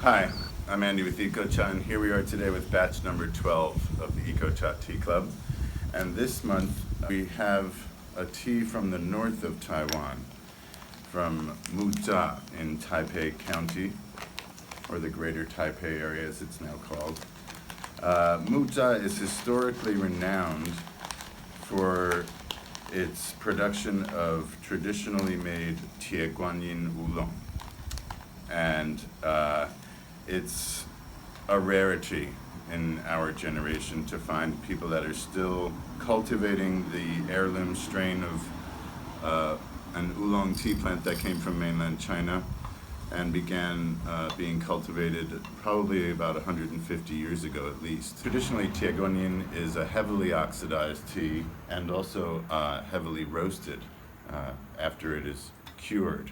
Hi, I'm Andy with EcoCha, and here we are today with batch number 12 of the EcoCha Tea Club. And this month we have a tea from the north of Taiwan, from Muzha in Taipei County, or the Greater Taipei area as it's now called. Muzha is historically renowned for its production of traditionally made Tieguanyin Oolong. And it's a rarity in our generation to find people that are still cultivating the heirloom strain of an oolong tea plant that came from mainland China and began being cultivated probably about 150 years ago at least. Traditionally, Tieguanyin is a heavily oxidized tea and also heavily roasted after it is cured.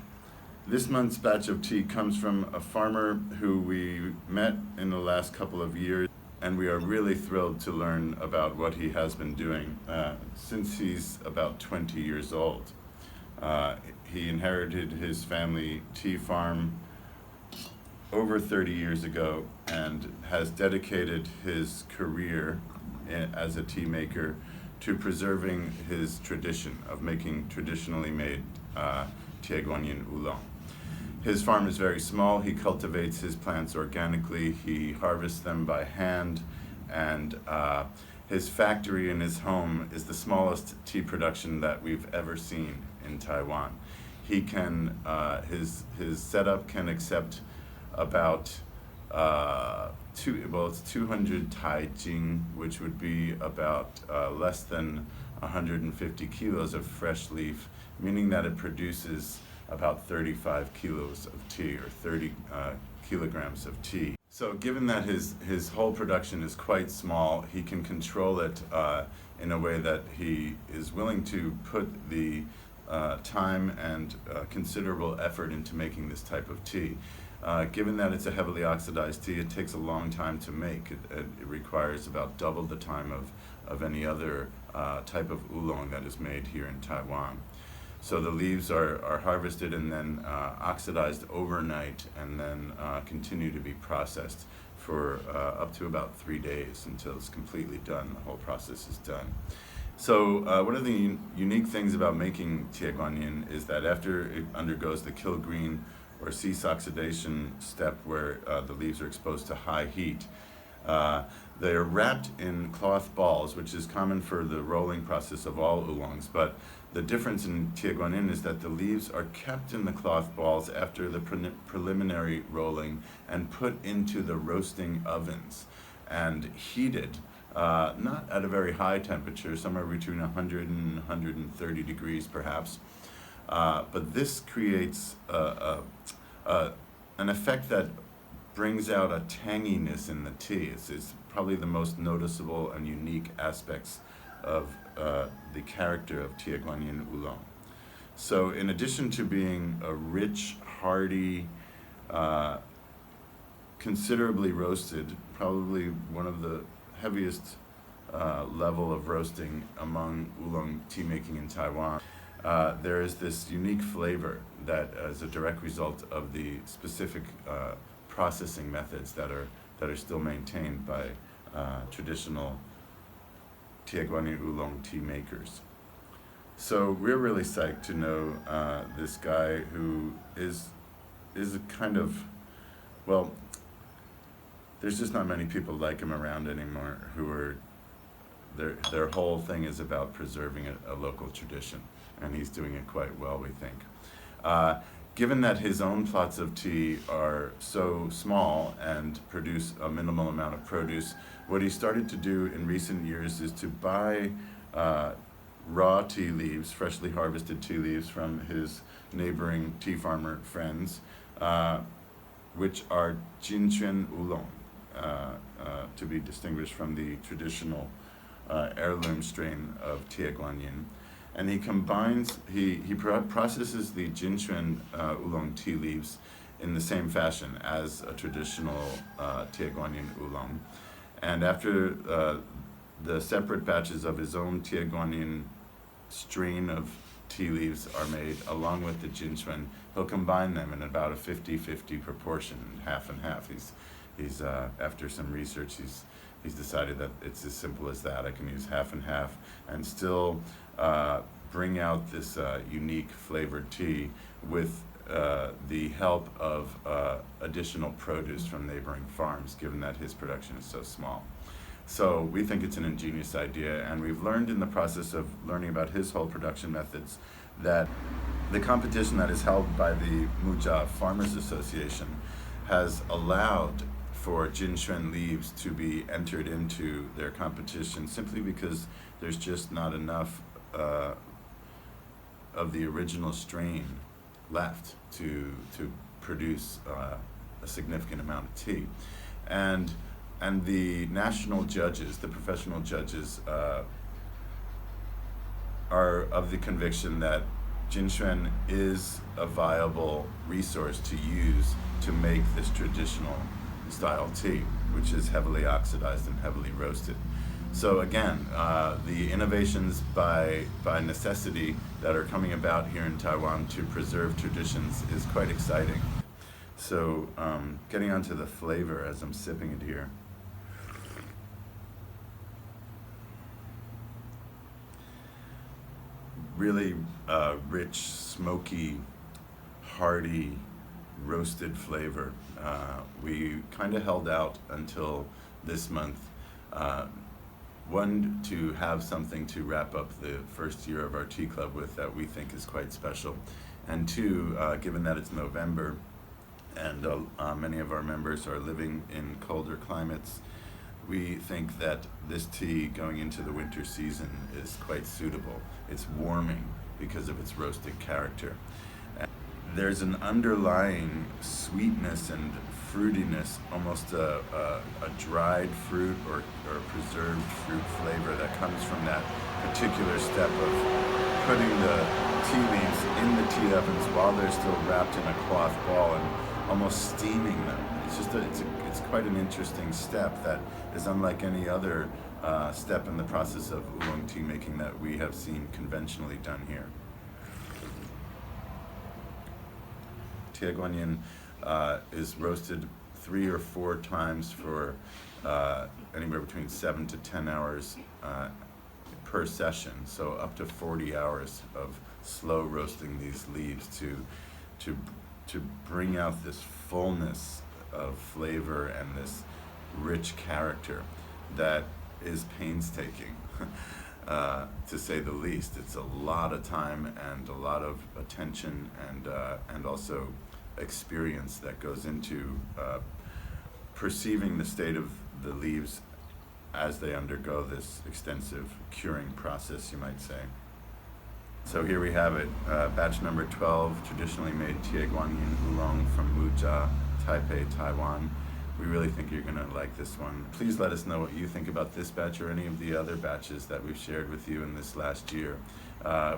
This month's batch of tea comes from a farmer who we met in the last couple of years, and we are really thrilled to learn about what he has been doing since he's about 20 years old. He inherited his family tea farm over 30 years ago and has dedicated his career as a tea maker to preserving his tradition of making traditionally made Tieguanyin Oolong. His farm is very small. He cultivates his plants organically. He harvests them by hand, and his factory in his home is the smallest tea production that we've ever seen in Taiwan. He can his setup can accept about it's 200 tai jing, which would be about less than 150 kilos of fresh leaf, meaning that it produces about 35 kilos of tea, or 30 kilograms of tea. So given that his whole production is quite small, he can control it in a way that he is willing to put the time and considerable effort into making this type of tea. Given that it's a heavily oxidized tea, it takes a long time to make. It requires about double the time of any other type of oolong that is made here in Taiwan. So the leaves are harvested and then oxidized overnight, and then continue to be processed for up to about 3 days until it's completely done. The whole process is done. So one of the unique things about making Tieguanyin is that after it undergoes the kill green or cease oxidation step, where the leaves are exposed to high heat, they are wrapped in cloth balls, which is common for the rolling process of all oolongs. But the difference in Tieguanyin is that the leaves are kept in the cloth balls after the preliminary rolling and put into the roasting ovens and heated, not at a very high temperature, somewhere between 100 and 130 degrees perhaps. But this creates an effect that brings out a tanginess in the tea. It's probably the most noticeable and unique aspects of the character of Tieguanyin Oolong. So in addition to being a rich, hearty, considerably roasted, probably one of the heaviest level of roasting among oolong tea making in Taiwan, there is this unique flavor that is a direct result of the specific processing methods that are still maintained by traditional Tieguanyin Oolong tea makers. So we're really psyched to know this guy who is a kind of, well, there's just not many people like him around anymore who are, their whole thing is about preserving a local tradition, and he's doing it quite well, we think. Given that his own plots of tea are so small and produce a minimal amount of produce, what he started to do in recent years is to buy raw tea leaves, freshly harvested tea leaves from his neighboring tea farmer friends, which are Jinquan Oolong, to be distinguished from the traditional heirloom strain of Tieguanyin. And he processes the Jinquan Oolong tea leaves in the same fashion as a traditional Tieguanyin Oolong. And after the separate batches of his own Tieguanyin strain of tea leaves are made along with the jinshen. He'll combine them in about a 50-50 proportion, half and half. He's after some research, he's decided that it's as simple as that. I can use half and half and still bring out this unique flavored tea with the help of additional produce from neighboring farms, given that his production is so small. So we think it's an ingenious idea, and we've learned in the process of learning about his whole production methods that the competition that is held by the Muzha Farmers Association has allowed for jinshen leaves to be entered into their competition simply because there's just not enough of the original strain left to produce a significant amount of tea. And the national judges, the professional judges, are of the conviction that jinshen is a viable resource to use to make this traditional style tea, which is heavily oxidized and heavily roasted. So again, the innovations by necessity that are coming about here in Taiwan to preserve traditions is quite exciting. So getting onto the flavor as I'm sipping it here. Really rich, smoky, hearty, roasted flavor. We kind of held out until this month. One, to have something to wrap up the first year of our tea club with that we think is quite special. And two, given that it's November and many of our members are living in colder climates, we think that this tea going into the winter season is quite suitable. It's warming because of its roasted character. And there's an underlying sweetness and fruitiness, almost a dried fruit or preserved fruit flavor that comes from that particular step of putting the tea leaves in the tea ovens while they're still wrapped in a cloth ball and almost steaming them. It's quite an interesting step that is unlike any other step in the process of oolong tea making that we have seen conventionally done here. Tieguanyin is roasted 3 or 4 times for anywhere between 7 to 10 hours per session, so up to 40 hours of slow roasting these leaves to bring out this fullness of flavor and this rich character that is painstaking, to say the least. It's a lot of time and a lot of attention and also experience that goes into perceiving the state of the leaves as they undergo this extensive curing process, you might say. So here we have it, batch number 12, traditionally made Tieguanyin Oolong from Muzha, Taipei, Taiwan. We really think you're going to like this one. Please let us know what you think about this batch or any of the other batches that we've shared with you in this last year.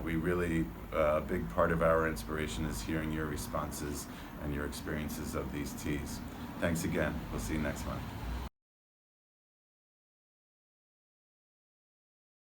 We really, a big part of our inspiration is hearing your responses and your experiences of these teas. Thanks again. We'll see you next month.